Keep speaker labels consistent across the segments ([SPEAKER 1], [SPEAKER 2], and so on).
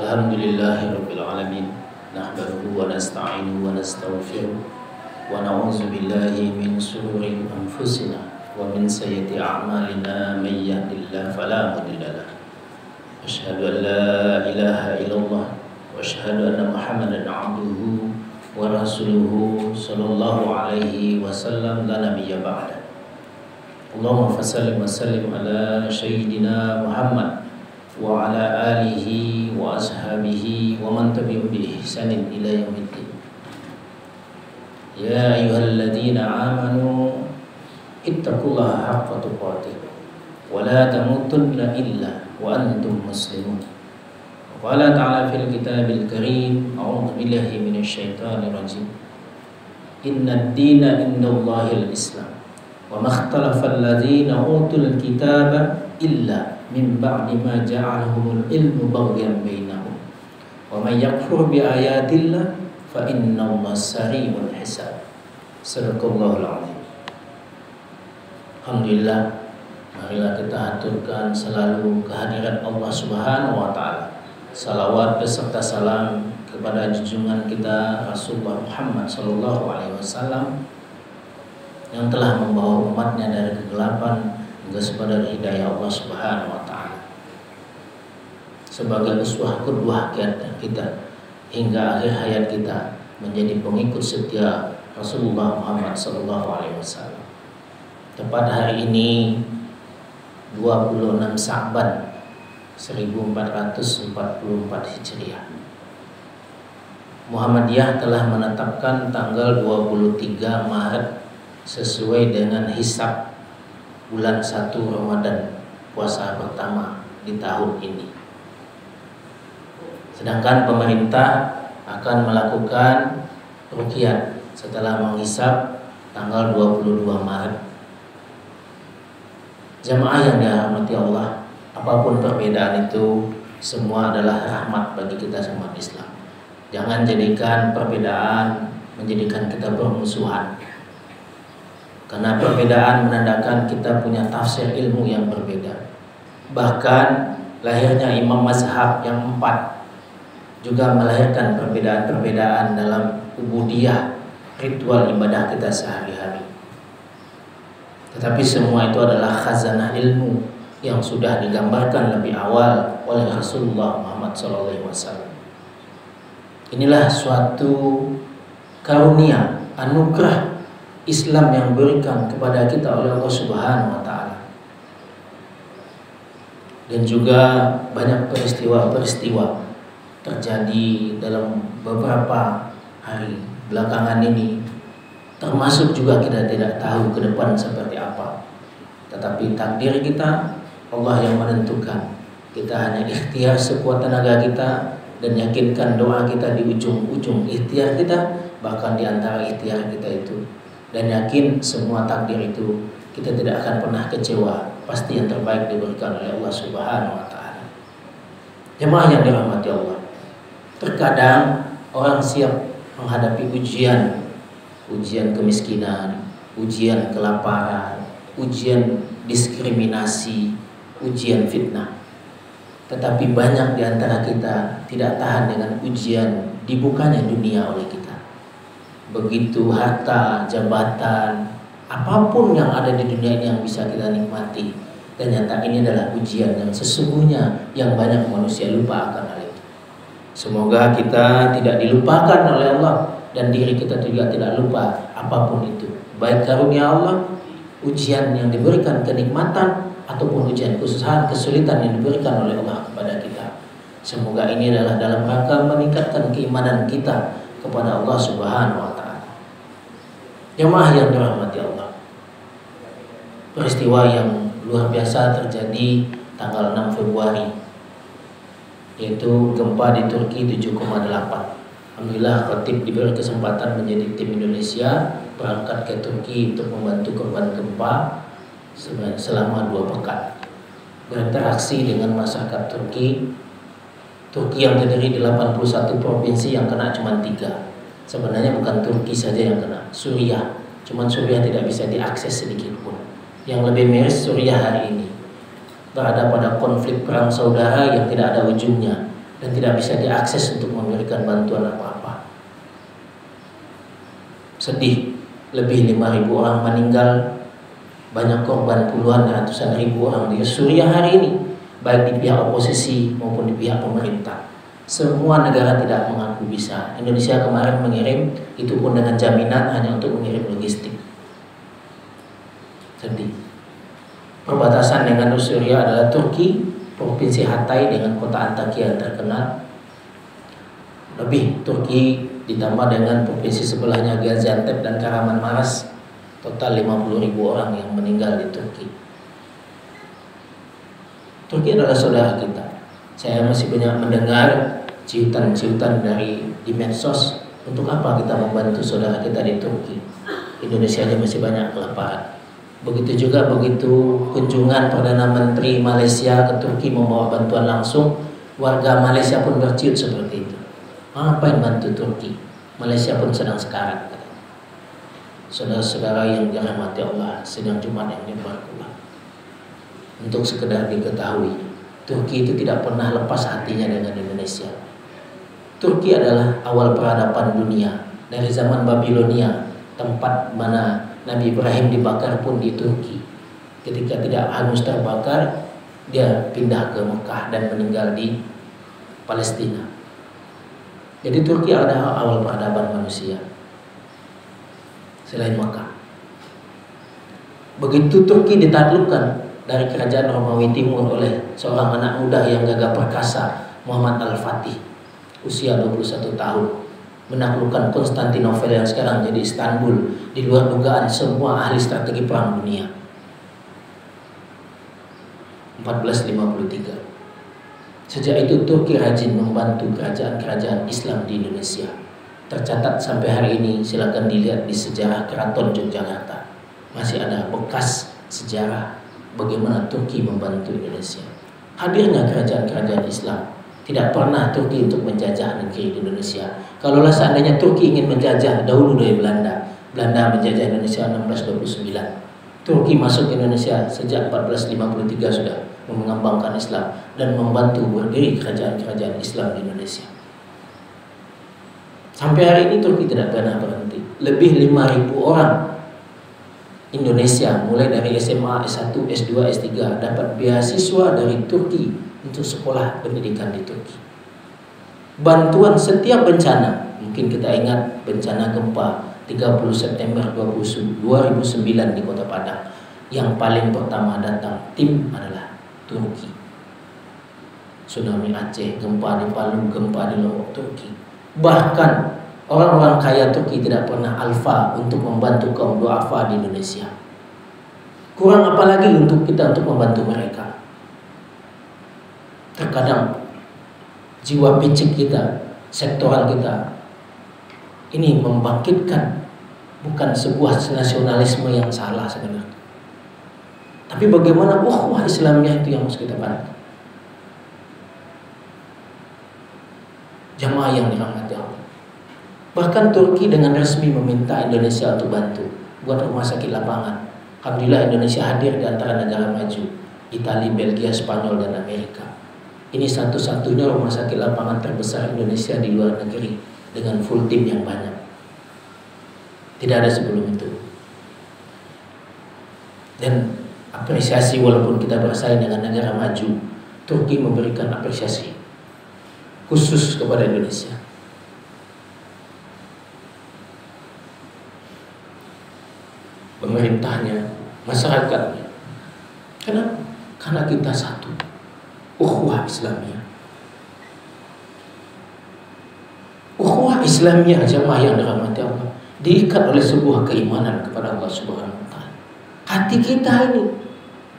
[SPEAKER 1] Alhamdulillahirabbil alamin. Nahmaduhu wa nasta'inuhu wa nastaghfiruh wa na'udzu billahi min shururi anfusina wa min sayyiati a'malina may yahdihillahu fala mudilla lahu. Asyhadu an la ilaha illallah wa asyhadu anna Muhammadan 'abduhu wa rasuluhu sallallahu alaihi wasallam la nabiyya ba'da. Allahumma salli wa sallim ala sayyidina Muhammad wa ala alihi wa ashabihi wa man tabi'ahum bi ihsanin ila yaumiddin. Ya ayyuhalladzina amanu ittaqullaha haqqa tuqatih wa la tamutunna illa wa antum muslimun. Qala ta'ala fil kitabil karim, a'udzu billahi minasyaitonir rajim. Innad dina indallahil islam wa makhtalafa alladzina utul kitaba illa min ba'di ma ja'alahumul ilmu baghyan bainahum wa may yakfur bi ayatillah fa innallaha sari'ul hisab. Sadaqallahul azim. Alhamdulillah, marilah kita haturkan selalu kehadiran Allah Subhanahu wa taala. Salawat beserta salam kepada junjungan kita Rasulullah Muhammad sallallahu alaihi wasallam yang telah membawa umatnya dari kegelapan hingga kepada hidayah Allah Subhanahu wa taala. Sebagai uswah qudwah kita hingga akhir hayat kita menjadi pengikut setia Rasulullah Muhammad sallallahu alaihi wasallam. Tepat hari ini 26 Sa'ban 1444 Hijriah, Muhammadiyah telah menetapkan tanggal 23 Maret sesuai dengan hisab bulan 1 Ramadan, puasa pertama di tahun ini. Sedangkan pemerintah akan melakukan ruqyah setelah menghisab tanggal 22 Maret. Jamaah yang dirahmati Allah, apapun perbedaan itu, semua adalah rahmat bagi kita semua Islam. Jangan jadikan perbedaan menjadikan kita bermusuhan. Karena perbedaan menandakan kita punya tafsir ilmu yang berbeda. Bahkan lahirnya imam mazhab yang 4 juga melahirkan perbedaan-perbedaan dalam ubudiyah, ritual ibadah kita sehari-hari. Tetapi semua itu adalah khazanah ilmu yang sudah digambarkan lebih awal oleh Rasulullah Muhammad SAW. Inilah suatu karunia, anugerah Islam yang berikan kepada kita oleh Allah Subhanahu wa taala. Dan juga banyak peristiwa-peristiwa terjadi dalam beberapa hari belakangan ini, termasuk juga kita tidak tahu ke depan seperti apa. Tetapi takdir kita Allah yang menentukan. Kita hanya ikhtiar sekuat tenaga kita dan yakinkan doa kita di ujung-ujung ikhtiar kita, bahkan di antara ikhtiar kita itu, dan yakin semua takdir itu kita tidak akan pernah kecewa. Pasti yang terbaik diberikan oleh Allah Subhanahu wa taala. Jemaah yang dirahmati Allah, terkadang orang siap menghadapi ujian kemiskinan, ujian kelaparan, ujian diskriminasi, ujian fitnah. Tetapi banyak di antara kita tidak tahan dengan ujian dibukanya dunia oleh kita. Begitu harta, jabatan, apapun yang ada di dunia ini yang bisa kita nikmati. Dan nyata ini adalah ujian yang sesungguhnya yang banyak manusia lupa akan hal itu. Semoga kita tidak dilupakan oleh Allah dan diri kita juga tidak lupa apapun itu. Baik karunia Allah, ujian yang diberikan, kenikmatan, ataupun ujian kesusahan, kesulitan yang diberikan oleh Allah kepada kita. Semoga ini adalah dalam rangka meningkatkan keimanan kita kepada Allah Subhanahu wa taala. Jemaah yang dirahmati Allah, peristiwa yang luar biasa terjadi tanggal 6 Februari, yaitu gempa di Turki 7,8. Alhamdulillah khatib diberi kesempatan menjadi tim Indonesia berangkat ke Turki untuk membantu korban gempa selama 2 pekan, berinteraksi dengan masyarakat Turki yang terdiri di 81 provinsi yang kena cuma 3. Sebenarnya bukan Turki saja yang kena, Suriah. Cuman Suriah tidak bisa diakses sedikit pun. Yang lebih miris, Suriah hari ini berada pada konflik perang saudara yang tidak ada ujungnya. dan tidak bisa diakses untuk memberikan bantuan apa-apa. Sedih, lebih 5.000 orang meninggal, banyak korban puluhan ratusan ribu orang di Suriah hari ini, baik di pihak oposisi maupun di pihak pemerintah. Semua negara tidak mengaku bisa. Indonesia kemarin mengirim, itu pun dengan jaminan hanya untuk mengirim logistik. Sedih. Perbatasan dengan Suriah adalah Turki, provinsi Hatay dengan kota Antakya yang terkenal. Lebih Turki ditambah dengan provinsi sebelahnya Gaziantep dan Kahramanmaras, total 50.000 orang yang meninggal di Turki. Turki adalah saudara kita. Saya masih banyak mendengar ciutan-ciutan di medsos. Untuk apa kita membantu saudara kita di Turki? Indonesia aja masih banyak kelaparan. Begitu juga begitu kunjungan Perdana Menteri Malaysia ke Turki membawa bantuan langsung, warga Malaysia pun berciut seperti itu. Ngapain bantu Turki? Malaysia pun sedang sekarat. Saudara-saudara yang dirahmati Allah, sedang Jumat yang diberkahi. Untuk sekedar diketahui, Turki itu tidak pernah lepas hatinya dengan Indonesia. Turki adalah awal peradaban dunia. Dari zaman Babilonia, tempat mana Nabi Ibrahim dibakar pun di Turki. Ketika tidak hangus terbakar, dia pindah ke Mekah dan meninggal di Palestina. Jadi Turki adalah awal peradaban manusia selain Mekah. Begitu Turki ditaklukkan dari kerajaan Romawi Timur oleh seorang anak muda yang gagah perkasa, Muhammad Al-Fatih, usia 21 tahun, menaklukkan Konstantinopel yang sekarang jadi Istanbul di luar dugaan semua ahli strategi perang dunia. 1453. Sejak itu Turki rajin membantu kerajaan-kerajaan Islam di Indonesia. Tercatat sampai hari ini, silakan dilihat di sejarah Keraton Yogyakarta. Masih ada bekas sejarah bagaimana Turki membantu Indonesia. Hadirnya kerajaan-kerajaan Islam, tidak pernah Turki untuk menjajah negeri Indonesia. Kalaulah seandainya Turki ingin menjajah dahulu dari Belanda, Belanda menjajah Indonesia 1629. Turki masuk Indonesia sejak 1453 sudah mengembangkan Islam dan membantu berdiri kerajaan-kerajaan Islam di Indonesia. Sampai hari ini Turki tidak pernah berhenti. Lebih 5.000 orang Indonesia mulai dari SMA, S1, S2, S3 dapat beasiswa dari Turki untuk sekolah pendidikan di Turki. Bantuan setiap bencana, mungkin kita ingat bencana gempa 30 September 2009 di Kota Padang. Yang paling pertama datang tim adalah Turki. Tsunami Aceh, gempa di Palu, gempa di Lombok, Turki. Bahkan orang-orang kaya Turki tidak pernah alfa untuk membantu kaum duafa di Indonesia. Kurang apalagi untuk kita untuk membantu mereka. Terkadang jiwa picik kita, sektoral kita, ini membangkitkan bukan sebuah nasionalisme yang salah sebenarnya. Tapi bagaimana ukhuwah Islamnya itu yang harus kita bantu. Jamaah yang dirahmati Allah. Bahkan Turki dengan resmi meminta Indonesia untuk bantu buat rumah sakit lapangan. Alhamdulillah Indonesia hadir di antara negara maju, Italia, Belgia, Spanyol, dan Amerika. Ini satu-satunya rumah sakit lapangan terbesar Indonesia di luar negeri dengan full tim yang banyak. Tidak ada sebelum itu. Dan apresiasi walaupun kita bersaing dengan negara maju, Turki memberikan apresiasi khusus kepada Indonesia. Pemerintahnya, masyarakatnya. Kenapa? Karena kita satu. Ukhuwah Islamiyah. Ukhuwah Islamiyah jamaah yang dirahmati Allah diikat oleh sebuah keimanan kepada Allah Subhanahu wa taala. Hati kita ini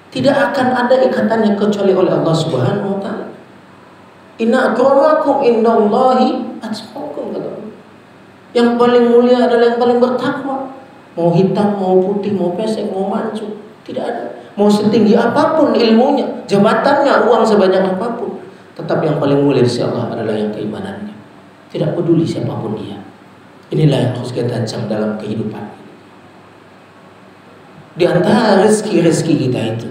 [SPEAKER 1] tidak akan ada ikatannya kecuali oleh Allah Subhanahu wa taala. Inna akramakum indallahi atqakum, kata Allah. Yang paling mulia adalah yang paling bertakwa. Mau hitam, mau putih, mau pesek, mau mancung, tidak ada. Mau setinggi apapun ilmunya, jabatannya, uang sebanyak apapun, tetap yang paling mulia di sisi Allah adalah yang keimanannya. Tidak peduli siapapun dia. Inilah yang harus kita tancap dalam kehidupan. Di antara rezeki-rezeki kita itu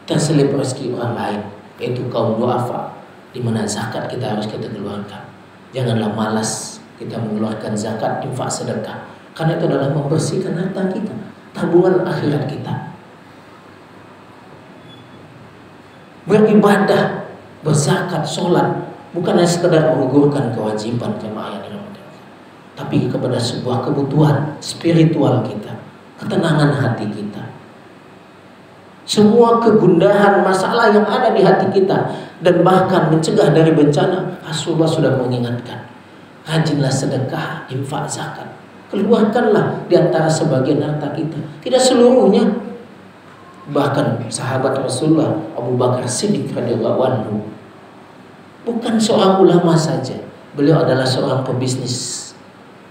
[SPEAKER 1] terselip rezeki orang lain, yaitu kaum duafa, di mana zakat kita harus kita keluarkan. Janganlah malas kita mengeluarkan zakat, infak, sedekah, karena itu adalah membersihkan harta kita, tabungan akhirat kita. Beribadah, berzakat, sholat bukan hanya sekedar menggugurkan kewajiban jemaah yang dirahmati Allah, tapi kepada sebuah kebutuhan spiritual kita, ketenangan hati kita. Semua kegundahan masalah yang ada di hati kita dan bahkan mencegah dari bencana, Rasulullah sudah mengingatkan, rajinlah sedekah, infak, zakat. Keluarkanlah di antara sebagian harta kita, tidak seluruhnya. Bahkan sahabat Rasulullah Abu Bakar Siddiq radhiyallahu anhu bukan seorang ulama saja, beliau adalah seorang pebisnis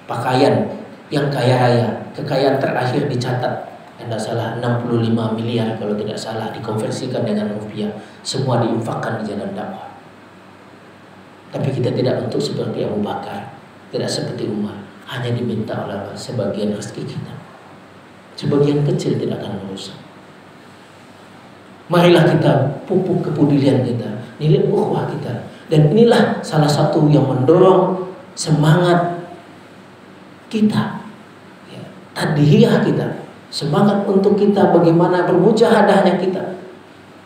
[SPEAKER 1] pakaian yang kaya raya. Kekayaan terakhir dicatat, tidak salah 65 miliar kalau tidak salah, dikonversikan dengan rupiah, semua diinfakkan di jalan dakwah. Tapi kita tidak untuk seperti Abu Bakar, tidak seperti Umar, hanya diminta oleh Allah sebagian rezeki kita, sebagian kecil tidak akan merusak. Marilah kita pupuk kepedulian kita, nilai ukhuwah kita, dan inilah salah satu yang mendorong semangat kita, ya, tadhiyah kita, semangat untuk kita bagaimana bermujahadahnya kita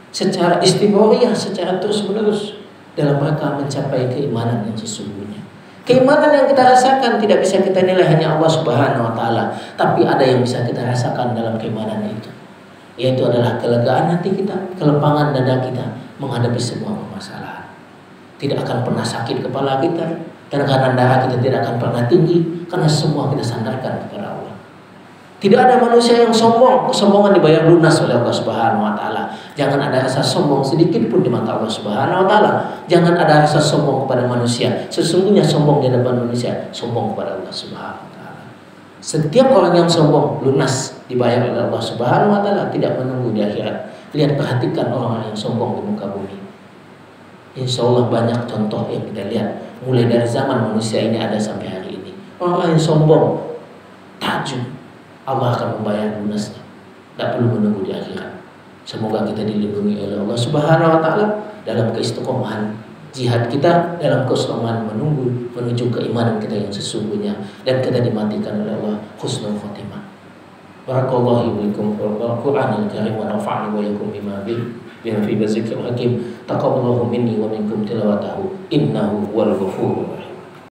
[SPEAKER 1] secara istimrariyah, secara terus-menerus dalam rangka mencapai keimanan yang sesungguhnya. Keimanan yang kita rasakan tidak bisa kita nilai hanya Allah Subhanahu wa taala, tapi ada yang bisa kita rasakan dalam keimanan itu, yaitu adalah kelegaan hati kita, kelepangan dada kita menghadapi semua permasalahan. Tidak akan pernah sakit kepala kita, tekanan darah kita tidak akan pernah tinggi, karena semua kita sandarkan kepada Allah. Tidak ada manusia yang sombong, kesombongan dibayar lunas oleh Allah Subhanahu wa taala. Jangan ada rasa sombong sedikit pun di mata Allah Subhanahu wa taala. Jangan ada rasa sombong kepada manusia. Sesungguhnya sombong di depan manusia, sombong kepada Allah Subhanahu wa taala. Setiap orang yang sombong lunas dibayar oleh Allah Subhanahu wa taala, tidak menunggu di akhirat. Lihat, perhatikan orang yang sombong di muka bumi. Insya Allah banyak contoh yang kita lihat, mulai dari zaman manusia ini ada sampai hari ini. Orang yang sombong, takjub, Allah akan membayar lunasnya, tidak perlu menunggu di akhirat. Semoga kita dilindungi oleh Allah Subhanahu wa taala dalam keistiqomahan jihad kita, dalam keistiqomahan menuju keimanan kita yang sesungguhnya, dan kita dimatikan oleh Allah husnul khotimah. Barakallahu fiikum wal Qur'anil karim wa nafa'ani wa iyyakum bima fi dzikril hakim. Taqabbalallahu minni wa minkum tilawatahu innahu huwal ghafurur rahim.